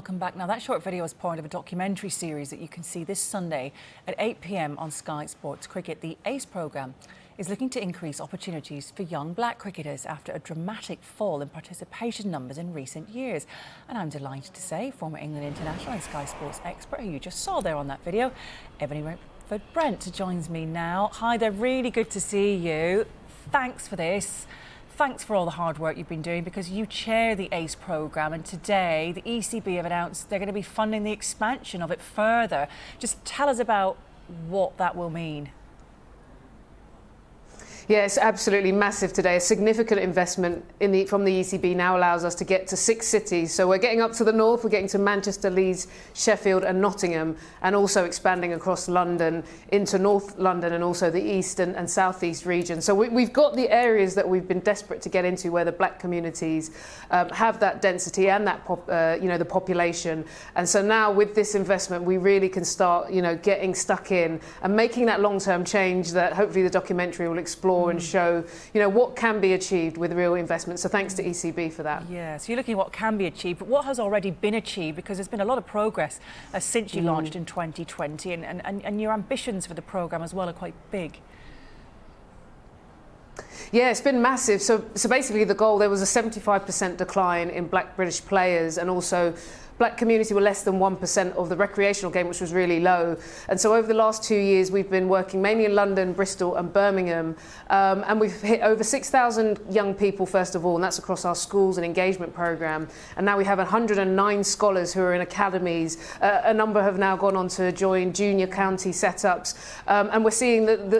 Welcome back. Now, that short video is part of a documentary series that you can see this Sunday at 8 p.m. on Sky Sports Cricket. The ACE programme is looking to increase opportunities for young black cricketers after a dramatic fall in participation numbers in recent years. And I'm delighted to say former England international and Sky Sports expert, who you just saw there on that video, Ebony Rainford-Brent, joins me now. Hi there, really good to see you. Thanks for this. Thanks for all the hard work you've been doing, because you chair the ACE programme, and today the ECB have announced they're going to be funding the expansion of it further. Just tell us about what that will mean. Yeah, it's absolutely massive today. A significant investment from the ECB now allows us to get to 6 cities. So we're getting up to the north, we're getting to Manchester, Leeds, Sheffield and Nottingham, and also expanding across London into North London and also the east and southeast region. So we've got the areas that we've been desperate to get into, where the black communities have that density and that the population. And so now with this investment, we really can start getting stuck in and making that long-term change that hopefully the documentary will explore and show, what can be achieved with real investment. So thanks to ECB for that. Yeah, so you're looking at what can be achieved, but what has already been achieved, because there's been a lot of progress since you launched in 2020, and your ambitions for the programme as well are quite big. Yeah, it's been massive. So basically the goal, there was a 75% decline in black British players, and also black community were less than 1% of the recreational game, which was really low. And so over the last 2 years, we've been working mainly in London, Bristol and Birmingham. And we've hit over 6,000 young people, first of all, and that's across our schools and engagement programme. And now we have 109 scholars who are in academies. A number have now gone on to join junior county setups. And we're seeing that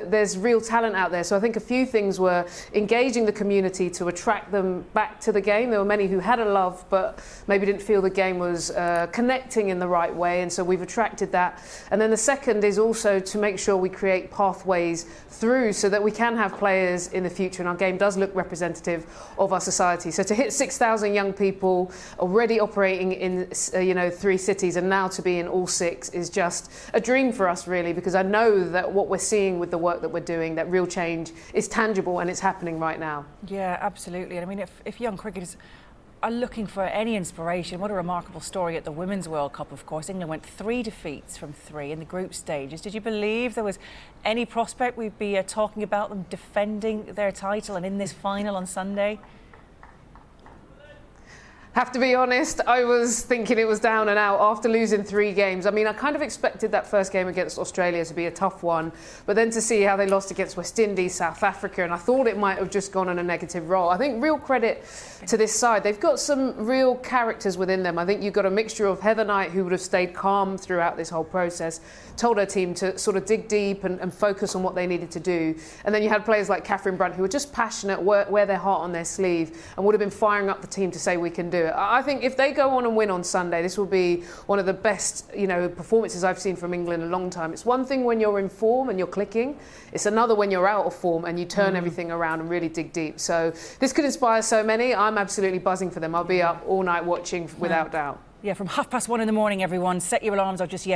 there's real talent out there. So I think a few things were engaging the community to attract them back to the game. There were many who had a love, but maybe didn't feel the game was connecting in the right way, and so we've attracted that. And then the second is also to make sure we create pathways through, so that we can have players in the future and our game does look representative of our society. So to hit 6,000 young people already operating in 3 cities, and now to be in all 6, is just a dream for us, really, because I know that what we're seeing with the work that we're doing, that real change is tangible and it's happening right now. Yeah, absolutely. And I mean, if young cricketers are looking for any inspiration, what a remarkable story at the Women's World Cup, of course. England went 3 defeats from 3 in the group stages. Did you believe there was any prospect we'd be talking about them defending their title and in this final on Sunday? Have to be honest, I was thinking it was down and out after losing 3 games. I mean, I kind of expected that first game against Australia to be a tough one, but then to see how they lost against West Indies, South Africa, and I thought it might have just gone on a negative roll. I think real credit to this side. They've got some real characters within them. I think you've got a mixture of Heather Knight, who would have stayed calm throughout this whole process, told her team to sort of dig deep and focus on what they needed to do. And then you had players like Rainford-Brent, who were just passionate, wear their heart on their sleeve, and would have been firing up the team to say, we can do it. I think if they go on and win on Sunday, this will be one of the best, performances I've seen from England in a long time. It's one thing when you're in form and you're clicking. It's another when you're out of form and you turn everything around and really dig deep. So this could inspire so many. I'm absolutely buzzing for them. I'll be up all night watching, without doubt. Yeah, from 1:30 in the morning, everyone, set your alarms, or just,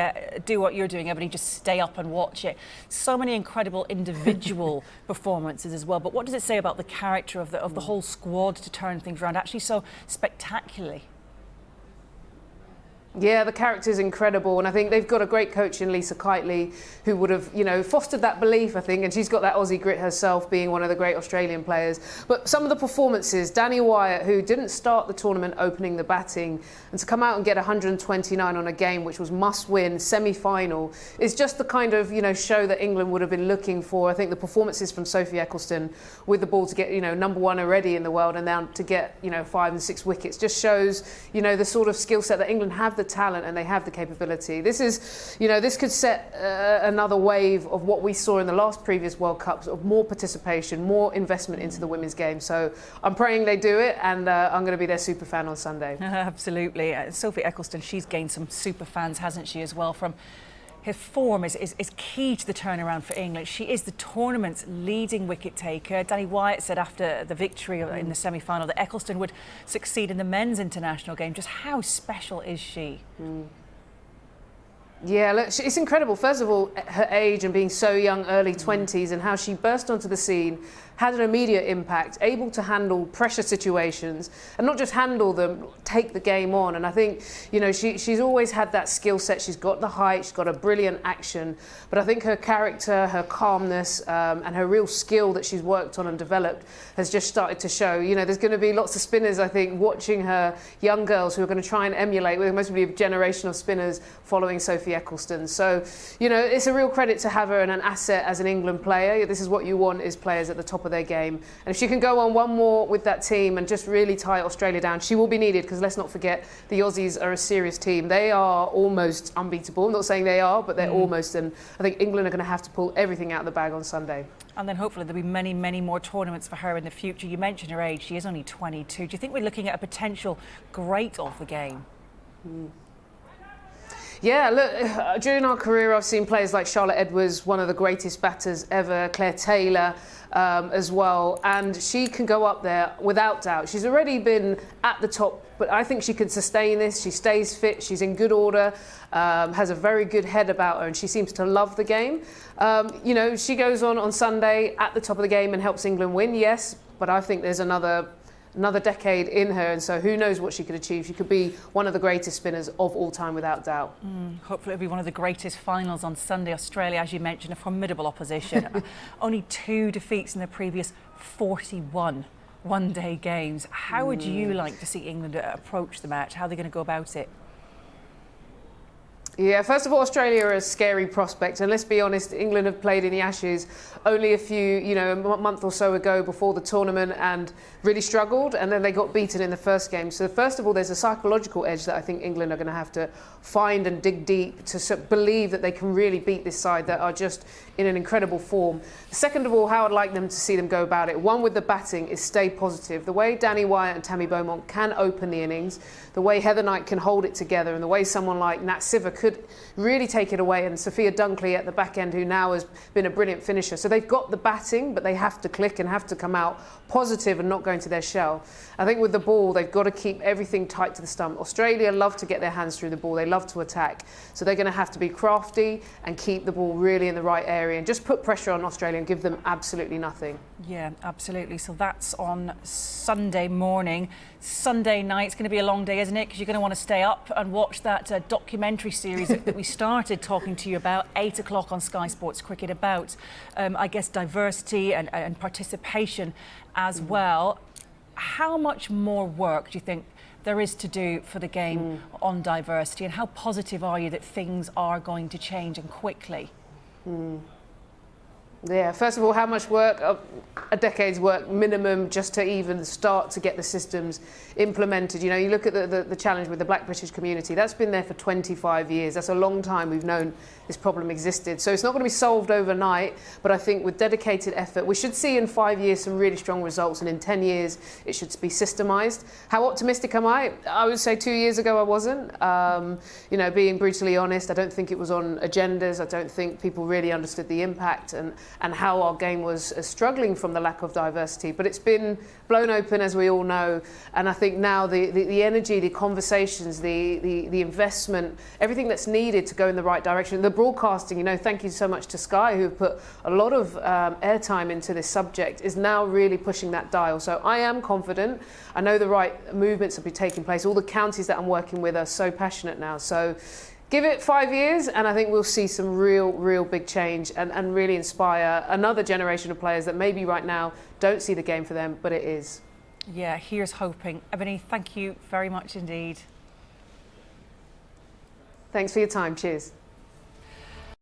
do what you're doing, everybody, just stay up and watch it. So many incredible individual performances as well. But what does it say about the character of the whole squad to turn things around actually so spectacularly? Yeah, the character is incredible, and I think they've got a great coach in Lisa Kitely, who would have, fostered that belief, I think, and she's got that Aussie grit herself, being one of the great Australian players. But some of the performances, Danny Wyatt, who didn't start the tournament opening the batting, and to come out and get 129 on a game which was must-win, semi-final, is just the kind of, show that England would have been looking for. I think the performances from Sophie Eccleston with the ball to get, #1 already in the world, and now to get, 5 and 6 wickets, just shows, the sort of skill set that England have, the talent, and they have the capability. This is, this could set another wave of what we saw in the previous World Cups, of more participation, more investment into the women's game. So I'm praying they do it, and I'm going to be their super fan on Sunday. Absolutely. Sophie Eccleston, she's gained some super fans, hasn't she, as well? From her form is key to the turnaround for England. She is the tournament's leading wicket taker. Danny Wyatt said after the victory in the semi-final that Eccleston would succeed in the men's international game. Just how special is she? Yeah, look, it's incredible. First of all, her age and being so young, early 20s, and how she burst onto the scene, had an immediate impact, able to handle pressure situations, and not just handle them, take the game on. And I think, you know, she's always had that skill set. She's got the height, she's got a brilliant action, but I think her character, her calmness, and her real skill that she's worked on and developed has just started to show. You know, there's going to be lots of spinners, I think, watching her, young girls who are going to try and emulate. There must be a generation of spinners following Sophie Ecclestone. So, you know, it's a real credit to have her and an asset as an England player. This is what you want, is players at the top of their game. And if she can go on one more with that team and just really tie Australia down, she will be needed, because let's not forget, the Aussies are a serious team. They are almost unbeatable. I'm not saying they are, but they're almost. And I think England are going to have to pull everything out of the bag on Sunday. And then hopefully there'll be many, many more tournaments for her in the future. You mentioned her age. She is only 22. Do you think we're looking at a potential great of the game? Yeah, look, during our career, I've seen players like Charlotte Edwards, one of the greatest batters ever, Claire Taylor as well, and she can go up there without doubt. She's already been at the top, but I think she can sustain this. She stays fit, she's in good order, has a very good head about her, and she seems to love the game. You know, she goes on Sunday at the top of the game and helps England win, yes, but I think there's another decade in her, and so who knows what she could achieve. She could be one of the greatest spinners of all time, without doubt. Hopefully it'll be one of the greatest finals on Sunday. Australia, as you mentioned, a formidable opposition. Only 2 defeats in the previous 41 one-day games. How would you like to see England approach the match? How are they going to go about it? Yeah, first of all, Australia are a scary prospect, and let's be honest, England have played in the Ashes only a month or so ago before the tournament, and really struggled, and then they got beaten in the first game. So first of all, there's a psychological edge that I think England are going to have to find and dig deep to believe that they can really beat this side that are just in an incredible form. Second of all, how I'd like them to see them go about it, one with the batting, is stay positive. The way Danny Wyatt and Tammy Beaumont can open the innings, the way Heather Knight can hold it together, and the way someone like Nat Siver could really take it away, and Sophia Dunkley at the back end, who now has been a brilliant finisher. So they've got the batting, but they have to click and have to come out positive and not go into their shell. I think with the ball, they've got to keep everything tight to the stump. Australia love to get their hands through the ball. They love to attack. So they're going to have to be crafty and keep the ball really in the right area and just put pressure on Australia and give them absolutely nothing. Yeah, absolutely. So that's on Sunday morning. Sunday night, it's going to be a long day, isn't it? Because you're going to want to stay up and watch that documentary series that we started talking to you about, 8 o'clock on Sky Sports Cricket, about, I guess, diversity and participation as well. How much more work do you think there is to do for the game on diversity, and how positive are you that things are going to change and quickly? Yeah, first of all, how much work? A decade's work minimum just to even start to get the systems implemented. You know, you look at the challenge with the Black British community, that's been there for 25 years. That's a long time we've known this problem existed. So it's not going to be solved overnight, but I think with dedicated effort, we should see in 5 years some really strong results, and in 10 years it should be systemised. How optimistic am I? I would say 2 years ago I wasn't. You know, being brutally honest, I don't think it was on agendas. I don't think people really understood the impact and how our game was struggling from the lack of diversity. But it's been blown open, as we all know, and I think now the energy, the conversations, the investment, everything that's needed to go in the right direction. The broadcasting, you know, thank you so much to Sky, who have put a lot of airtime into this subject, is now really pushing that dial. So I am confident. I know the right movements will be taking place. All the counties that I'm working with are so passionate now. So give it 5 years, and I think we'll see some real big change and really inspire another generation of players that maybe right now don't see the game for them, but it is. Yeah, here's hoping. Ebony, thank you very much indeed. Thanks for your time. Cheers.